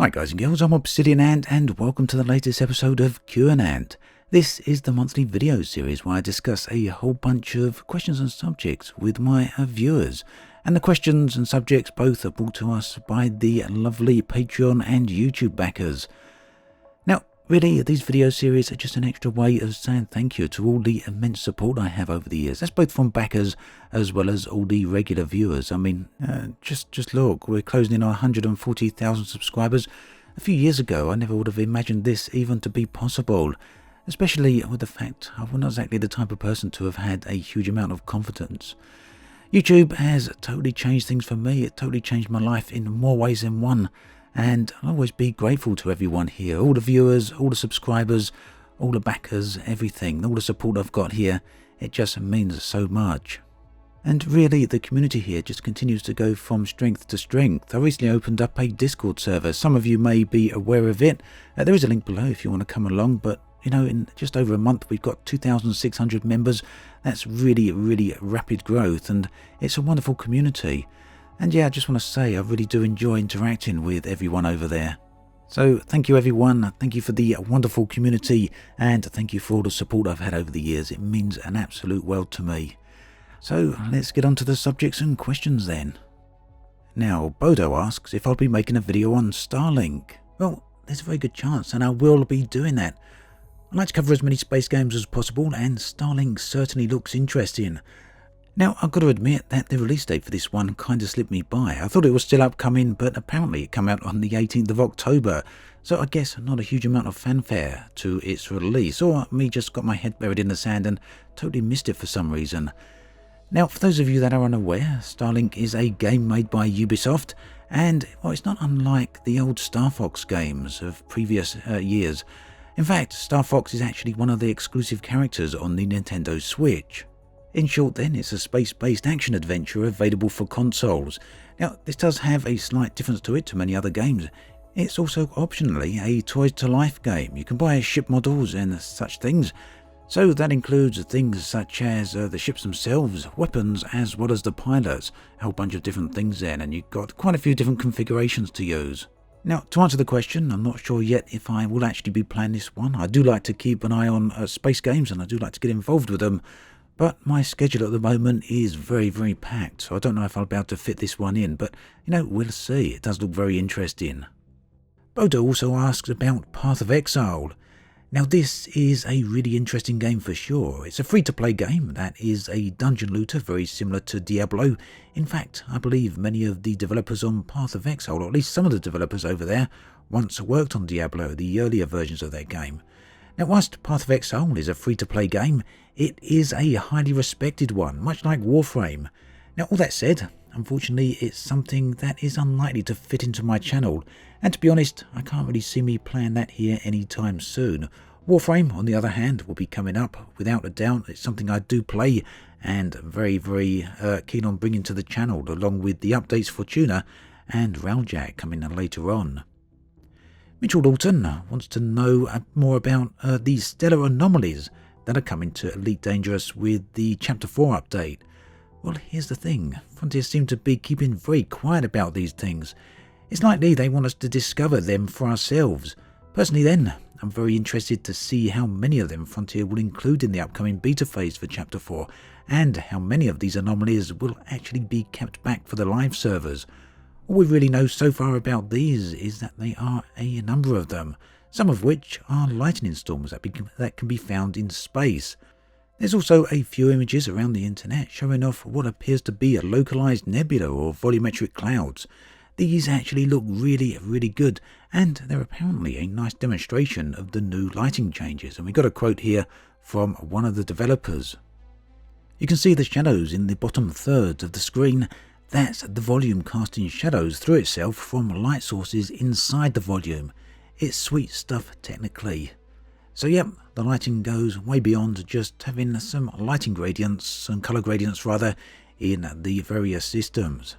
Hi guys and girls, I'm Obsidian Ant and welcome to the latest episode of Q&Ant. This is the monthly video series where I discuss a whole bunch of questions and subjects with my viewers. And the questions and subjects both are brought to us by the lovely Patreon and YouTube backers. Now, really, these video series are just an extra way of saying thank you to all the immense support I have over the years. That's both from backers as well as all the regular viewers. I mean, just look, we're closing in on 140,000 subscribers. A few years ago, I never would have imagined this even to be possible, especially with the fact I was not exactly the type of person to have had a huge amount of confidence. YouTube has totally changed things for me. It totally changed my life in more ways than one. And I'll always be grateful to everyone here, all the viewers, all the subscribers, all the backers, everything, all the support I've got here. It just means so much. And really, the community here just continues to go from strength to strength. I recently opened up a Discord server. Some of you may be aware of it. There is a link below if you want to come along, but you know, in just over a month, we've got 2,600 members. That's really, really rapid growth, and it's a wonderful community. And yeah, I just want to say I really do enjoy interacting with everyone over there. So thank you everyone, thank you for the wonderful community, and thank you for all the support I've had over the years. It means an absolute world to me. So let's get on to the subjects and questions then. Now, Bodo asks if I'll be making a video on Starlink. Well, there's a very good chance, and I will be doing that. I like to cover as many space games as possible, and Starlink certainly looks interesting. Now, I've got to admit that the release date for this one kind of slipped me by. I thought it was still upcoming, but apparently it came out on the 18th of October, so I guess not a huge amount of fanfare to its release, or me just got my head buried in the sand and totally missed it for some reason. Now, for those of you that are unaware, Starlink is a game made by Ubisoft, and well, it's not unlike the old Star Fox games of previous years. In fact, Star Fox is actually one of the exclusive characters on the Nintendo Switch. In short then, it's a space-based action-adventure available for consoles. Now, this does have a slight difference to it to many other games. It's also optionally a toys-to-life game. You can buy ship models and such things. So that includes things such as the ships themselves, weapons, as well as the pilots. A whole bunch of different things then, and you've got quite a few different configurations to use. Now, to answer the question, I'm not sure yet if I will actually be playing this one. I do like to keep an eye on space games, and I do like to get involved with them. But my schedule at the moment is very, very packed, so I don't know if I'll be able to fit this one in. But, you know, we'll see. It does look very interesting. Bodo also asks about Path of Exile. Now, this is a really interesting game for sure. It's a free-to-play game that is a dungeon looter, very similar to Diablo. In fact, I believe many of the developers on Path of Exile, or at least some of the developers over there, once worked on Diablo, the earlier versions of that game. Now, whilst Path of Exile is a free-to-play game, it is a highly respected one, much like Warframe. Now, all that said, unfortunately, it's something that is unlikely to fit into my channel, and to be honest, I can't really see me playing that here anytime soon. Warframe, on the other hand, will be coming up, without a doubt. It's something I do play, and very, very keen on bringing to the channel, along with the updates for Tuna and Railjack coming later on. Mitchell Dalton wants to know more about the stellar anomalies that are coming to Elite Dangerous with the Chapter 4 update. Well, here's the thing. Frontier seem to be keeping very quiet about these things. It's likely they want us to discover them for ourselves. Personally then, I'm very interested to see how many of them Frontier will include in the upcoming beta phase for Chapter 4, and how many of these anomalies will actually be kept back for the live servers. All we really know so far about these is that they are a number of them, some of which are lightning storms that can be found in space. There's also a few images around the internet showing off what appears to be a localized nebula or volumetric clouds. These actually look really, really good, and they're apparently a nice demonstration of the new lighting changes, and we got a quote here from one of the developers. You can see the shadows in the bottom third of the screen. That's the volume casting shadows through itself from light sources inside the volume. It's sweet stuff technically. So yep, the lighting goes way beyond just having some lighting gradients, some colour gradients rather, in the various systems.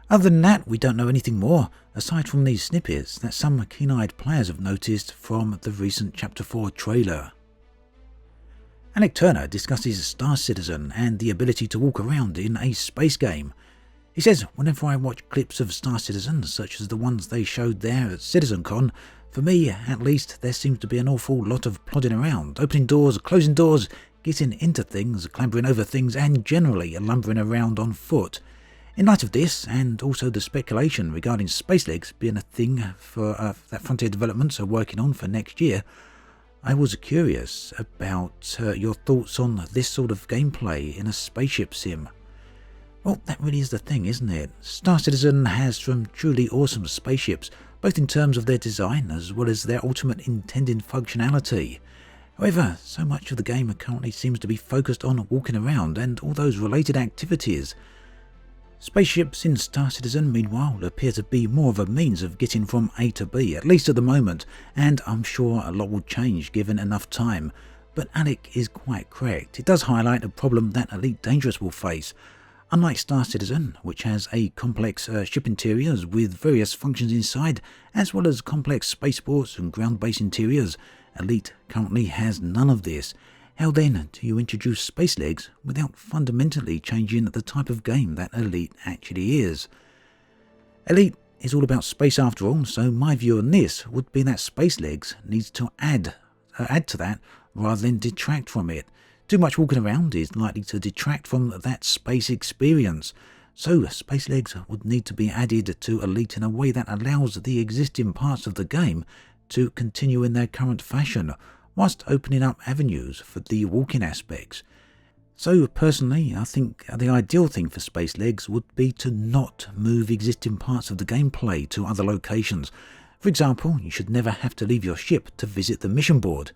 Other than that, we don't know anything more, aside from these snippets that some keen-eyed players have noticed from the recent Chapter 4 trailer. Alec Turner discusses Star Citizen and the ability to walk around in a space game. He says, whenever I watch clips of Star Citizen, such as the ones they showed there at CitizenCon, for me at least, there seems to be an awful lot of plodding around, opening doors, closing doors, getting into things, clambering over things, and generally lumbering around on foot. In light of this, and also the speculation regarding space legs being a thing for that Frontier Developments are working on for next year, I was curious about your thoughts on this sort of gameplay in a spaceship sim. Well, that really is the thing, isn't it? Star Citizen has some truly awesome spaceships, both in terms of their design as well as their ultimate intended functionality. However, so much of the game currently seems to be focused on walking around and all those related activities. Spaceships in Star Citizen, meanwhile, appear to be more of a means of getting from A to B, at least at the moment, and I'm sure a lot will change given enough time. But Alec is quite correct. It does highlight a problem that Elite Dangerous will face. Unlike Star Citizen, which has a complex ship interiors with various functions inside, as well as complex spaceports and ground-based interiors, Elite currently has none of this. How then do you introduce space legs without fundamentally changing the type of game that Elite actually is? Elite is all about space after all, so my view on this would be that space legs needs to add to that rather than detract from it. Too much walking around is likely to detract from that space experience, so space legs would need to be added to Elite in a way that allows the existing parts of the game to continue in their current fashion, whilst opening up avenues for the walking aspects. So personally, I think the ideal thing for space legs would be to not move existing parts of the gameplay to other locations. For example, you should never have to leave your ship to visit the mission board.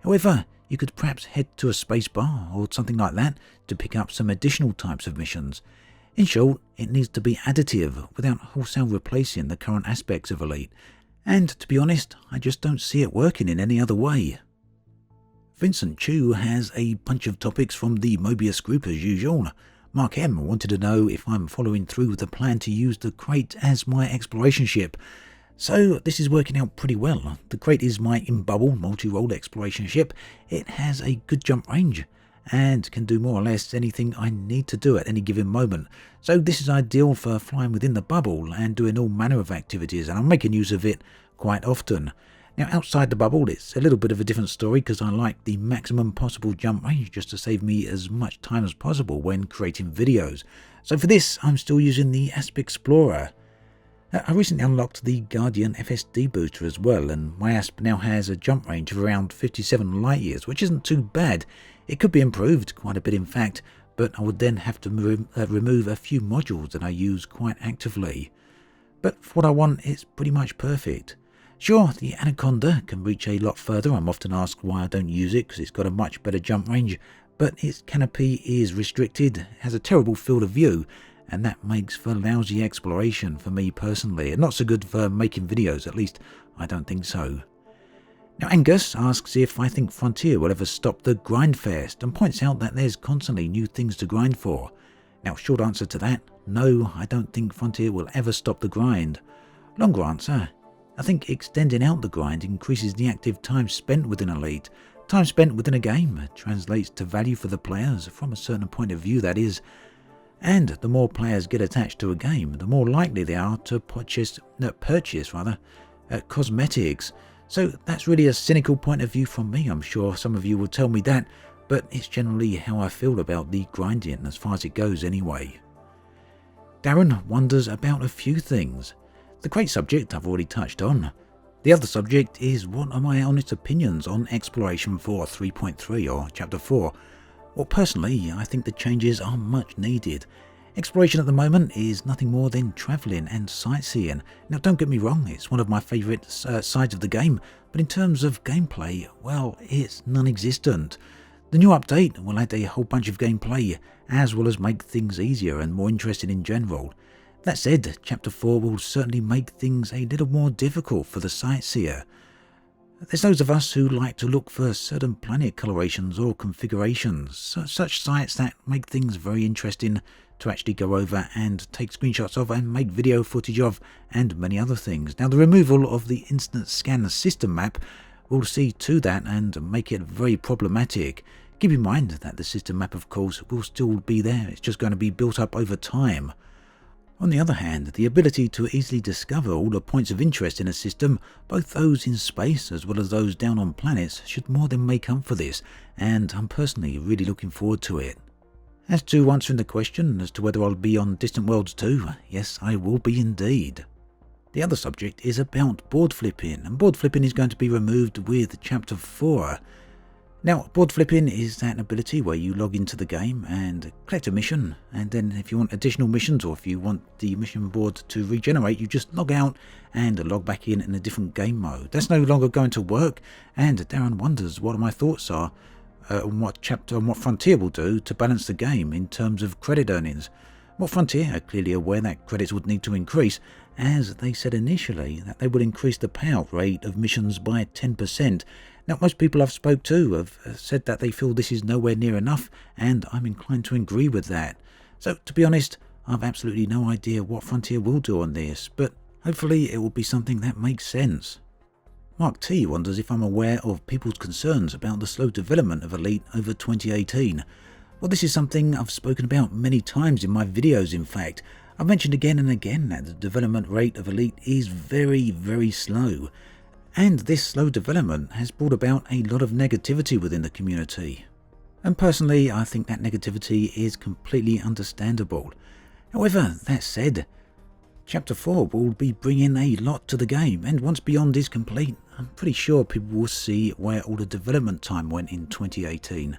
However, you could perhaps head to a space bar or something like that to pick up some additional types of missions. In short, it needs to be additive without wholesale replacing the current aspects of Elite. And to be honest, I just don't see it working in any other way. Vincent Chu has a bunch of topics from the Mobius group as usual. Mark M wanted to know if I'm following through with the plan to use the Crate as my exploration ship. So this is working out pretty well. The Crate is my in-bubble multi-role exploration ship. It has a good jump range and can do more or less anything I need to do at any given moment. So this is ideal for flying within the bubble and doing all manner of activities, and I'm making use of it quite often. Now outside the bubble it's a little bit of a different story because I like the maximum possible jump range just to save me as much time as possible when creating videos. So for this I'm still using the Asp Explorer. I recently unlocked the Guardian FSD booster as well, and my Asp now has a jump range of around 57 light years, which isn't too bad. It could be improved quite a bit in fact, but I would then have to remove a few modules that I use quite actively. But for what I want, it's pretty much perfect. Sure, the Anaconda can reach a lot further. I'm often asked why I don't use it because it's got a much better jump range, but its canopy is restricted, has a terrible field of view, and that makes for lousy exploration for me personally, and not so good for making videos, at least I don't think so. Now Angus asks if I think Frontier will ever stop the grind fest, and points out that there's constantly new things to grind for. Now short answer to that, no, I don't think Frontier will ever stop the grind. Longer answer, I think extending out the grind increases the active time spent within Elite. Time spent within a game translates to value for the players, from a certain point of view that is. And the more players get attached to a game, the more likely they are to purchase cosmetics. So that's really a cynical point of view from me. I'm sure some of you will tell me that, but it's generally how I feel about the grinding as far as it goes anyway. Darren wonders about a few things. The Crate subject I've already touched on. The other subject is what are my honest opinions on Exploration 4 3.3 or Chapter 4. Well, personally, I think the changes are much needed. Exploration at the moment is nothing more than travelling and sightseeing. Now don't get me wrong, it's one of my favourite sides of the game, but in terms of gameplay, well, it's non-existent. The new update will add a whole bunch of gameplay, as well as make things easier and more interesting in general. That said, Chapter 4 will certainly make things a little more difficult for the sightseer. There's those of us who like to look for certain planet colorations or configurations, such sites that make things very interesting to actually go over and take screenshots of and make video footage of, and many other things. Now the removal of the instant scan system map will see to that and make it very problematic. Keep in mind that the system map of course will still be there, it's just going to be built up over time. On the other hand, the ability to easily discover all the points of interest in a system, both those in space as well as those down on planets, should more than make up for this, and I'm personally really looking forward to it. As to answering the question as to whether I'll be on Distant Worlds 2, yes, I will be indeed. The other subject is about board flipping, and board flipping is going to be removed with Chapter 4. Now, board flipping is that ability where you log into the game and collect a mission, and then if you want additional missions or if you want the mission board to regenerate, you just log out and log back in a different game mode. That's no longer going to work, and Darren wonders what my thoughts are on what Frontier will do to balance the game in terms of credit earnings. Well, Frontier are clearly aware that credits would need to increase, as they said initially that they will increase the payout rate of missions by 10%. Now, most people I've spoke to have said that they feel this is nowhere near enough, and I'm inclined to agree with that. So, to be honest, I've absolutely no idea what Frontier will do on this, but hopefully it will be something that makes sense. Mark T wonders if I'm aware of people's concerns about the slow development of Elite over 2018. Well, this is something I've spoken about many times in my videos. In fact, I've mentioned again and again that the development rate of Elite is very, very slow. And this slow development has brought about a lot of negativity within the community. And personally, I think that negativity is completely understandable. However, that said, Chapter 4 will be bringing a lot to the game, and once Beyond is complete, I'm pretty sure people will see where all the development time went in 2018.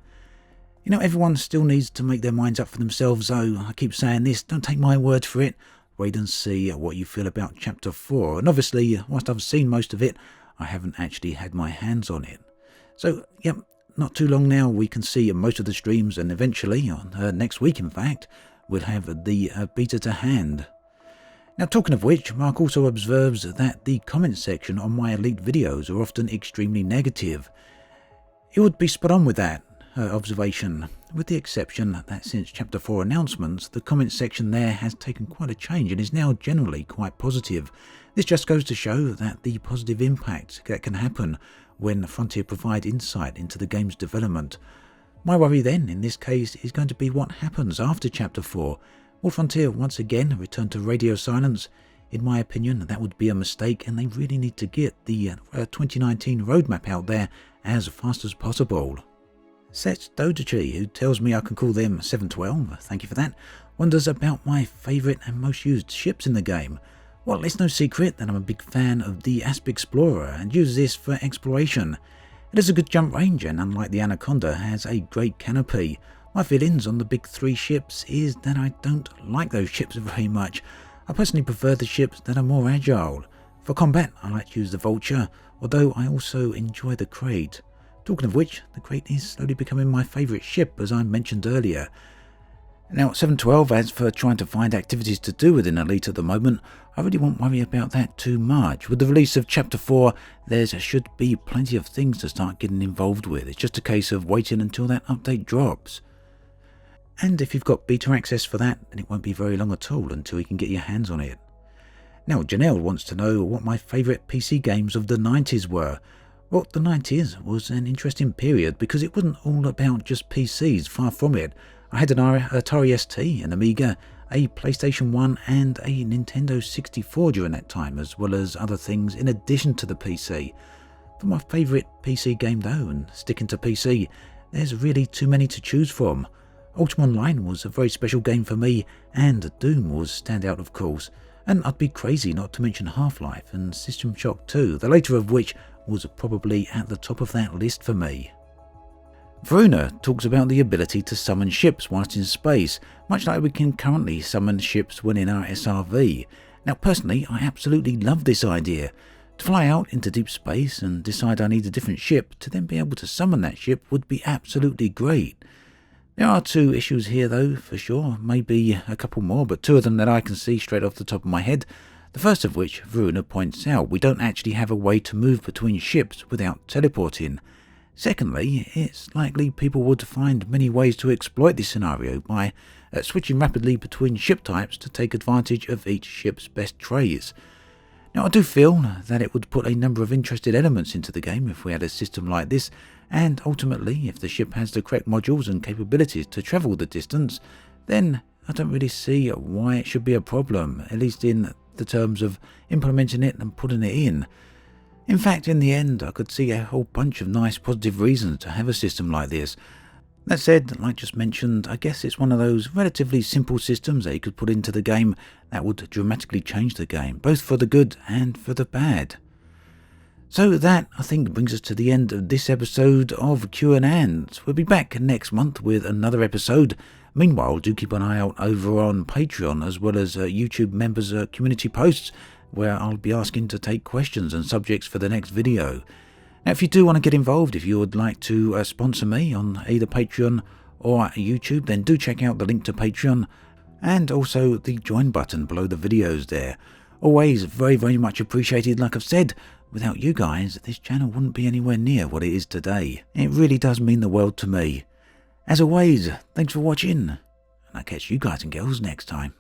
You know, everyone still needs to make their minds up for themselves, though. I keep saying this, don't take my word for it. Wait and see what you feel about Chapter 4. And obviously, whilst I've seen most of it, I haven't actually had my hands on it. So, yep, not too long now, we can see most of the streams, and eventually, on next week in fact, we'll have the beta to hand. Now, talking of which, Mark also observes that the comment section on my Elite videos are often extremely negative. He would be spot on with that observation, with the exception that since Chapter 4 announcements, the comment section there has taken quite a change and is now generally quite positive. This just goes to show that the positive impact that can happen when Frontier provide insight into the game's development. My worry then, in this case, is going to be what happens after Chapter 4. Will Frontier once again return to radio silence? In my opinion, that would be a mistake, and they really need to get the 2019 roadmap out there as fast as possible. Set Dodachi, who tells me I can call them 712, thank you for that, wonders about my favourite and most used ships in the game. Well, it's no secret that I'm a big fan of the Asp Explorer and use this for exploration. It has a good jump range and, unlike the Anaconda, has a great canopy. My feelings on the big three ships is that I don't like those ships very much. I personally prefer the ships that are more agile. For combat, I like to use the Vulture, although I also enjoy the Crate. Talking of which, the Crate is slowly becoming my favourite ship, as I mentioned earlier. Now, 712, as for trying to find activities to do within Elite at the moment, I really won't worry about that too much. With the release of Chapter 4, there should be plenty of things to start getting involved with. It's just a case of waiting until that update drops. And if you've got beta access for that, then it won't be very long at all until you can get your hands on it. Now, Janelle wants to know what my favourite PC games of the 90s were. Well, the 90s was an interesting period because it wasn't all about just PCs, far from it. I had an Atari ST, an Amiga, a PlayStation 1 and a Nintendo 64 during that time, as well as other things in addition to the PC. For my favourite PC game though, and sticking to PC, there's really too many to choose from. Ultima Online was a very special game for me, and Doom was standout of course, and I'd be crazy not to mention Half-Life and System Shock 2, the later of which was probably at the top of that list for me. Veruna talks about the ability to summon ships whilst in space, much like we can currently summon ships when in our SRV. Now personally, I absolutely love this idea. To fly out into deep space and decide I need a different ship to then be able to summon that ship would be absolutely great. There are two issues here though, for sure, maybe a couple more, but two of them that I can see straight off the top of my head. The first of which, Veruna points out, we don't actually have a way to move between ships without teleporting. Secondly, it's likely people would find many ways to exploit this scenario by switching rapidly between ship types to take advantage of each ship's best traits. Now I do feel that it would put a number of interesting elements into the game if we had a system like this, and ultimately if the ship has the correct modules and capabilities to travel the distance, then I don't really see why it should be a problem, at least in the terms of implementing it and putting it in. In fact, in the end, I could see a whole bunch of nice positive reasons to have a system like this. That said, like just mentioned, I guess it's one of those relatively simple systems that you could put into the game that would dramatically change the game, both for the good and for the bad. So that, I think, brings us to the end of this episode of Q&Ant. We'll be back next month with another episode. Meanwhile, do keep an eye out over on Patreon as well as YouTube members' community posts, where I'll be asking to take questions and subjects for the next video. Now, if you do want to get involved, if you would like to sponsor me on either Patreon or YouTube, then do check out the link to Patreon and also the join button below the videos there. Always very, very much appreciated. Like I've said, without you guys, this channel wouldn't be anywhere near what it is today. It really does mean the world to me. As always, thanks for watching, and I'll catch you guys and girls next time.